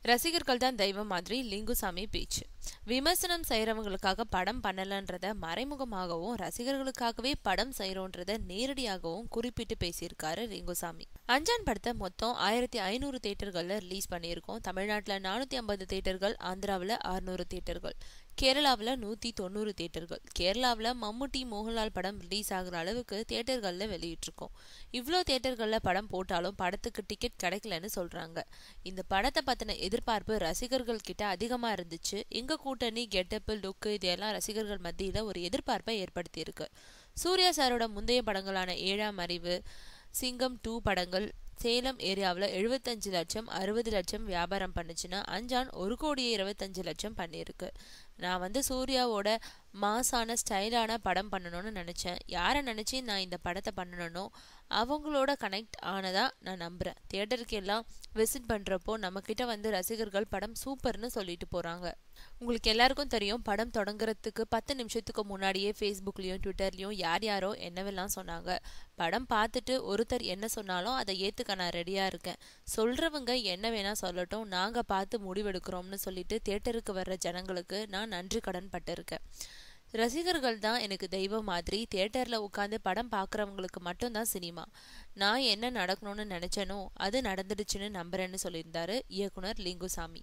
ரசிகர்கள் தான் தெய்வம் மாதிரி லிங்குசாமி பேச்சு. விமர்சனம் செய்யறவங்களுக்காக படம் பண்ணலன்றத மறைமுகமாகவும் ரசிகர்களுக்காகவே படம் செய்யறோன்றத நேரடியாகவும் குறிப்பிட்டு பேசியிருக்காரு லிங்குசாமி. அஞ்சான் படத்தை மொத்தம் 1500 தியேட்டர்கள்ல ரிலீஸ் பண்ணியிருக்கோம். தமிழ்நாட்டுல 450 தியேட்டர்கள், ஆந்திராவில் 600 தியேட்டர்கள், கேரளாவில் 190 தியேட்டர்கள். கேரளாவில் மம்முட்டி மோகன்லால் படம் ரிலீஸ் ஆகுற அளவுக்கு தியேட்டர்கள்ல வெளியிட்டிருக்கோம். இவ்வளோ தியேட்டர்கள்ல படம் போட்டாலும் படத்துக்கு டிக்கெட் கிடைக்கலன்னு சொல்றாங்க. இந்த படத்தை பத்தின எதிர்பார்ப்பு ரசிகர்கள் கிட்ட அதிகமா இருந்துச்சு. எங்க கூட்டணி, கெட்டப்பு, லுக்கு இதெல்லாம் ரசிகர்கள் மத்தியில ஒரு எதிர்பார்ப்பை ஏற்படுத்தி இருக்கு. சூர்யா சாரோட முந்தைய படங்களான 7ஆம் அறிவு, சிங்கம் 2 படங்கள் சேலம் ஏரியாவில் 75 லட்சம் 60 லட்சம் வியாபாரம் பண்ணுச்சுன்னா அஞ்சான் 1,25,00,000 பண்ணியிருக்கு. நான் சூர்யாவோட மாசான ஸ்டைலான படம் பண்ணணும்னு நினைச்சேன். யாரை நினைச்சு நான் இந்த படத்தை பண்ணணும் அவங்களோட கனெக்ட் ஆனதா நான் நம்புறேன். தியேட்டருக்கு எல்லாம் விசிட் பண்றப்போ நம்ம கிட்ட ரசிகர்கள் படம் சூப்பர்னு சொல்லிட்டு போறாங்க. உங்களுக்கு எல்லாருக்கும் தெரியும், படம் தொடங்குறதுக்கு 10 நிமிஷத்துக்கு முன்னாடியே ஃபேஸ்புக்லயும் ட்விட்டர்லயும் யாரோ என்னவெல்லாம் சொன்னாங்க. படம் பார்த்துட்டு ஒருத்தர் என்ன சொன்னாலும் அதை ஏத்துக்க நான் ரெடியா இருக்கேன். சொல்றவங்க என்ன வேணா சொல்லட்டும், நாங்க பார்த்து முடிவெடுக்கிறோம்னு சொல்லிட்டு தியேட்டருக்கு வர்ற ஜனங்களுக்கு நான் நன்றி கடன் பட்டிருக்கேன். ரசிகர்கள் தான் எனக்கு தெய்வம் மாதிரி. தியேட்டர்ல உட்காந்து படம் பாக்குறவங்களுக்கு மட்டும்தான் சினிமா. நான் என்ன நடக்கணும்னு நினைச்சேனோ அது நடந்துடுச்சுன்னு நம்புறேன்னு சொல்லியிருந்தாரு இயக்குனர் லிங்குசாமி.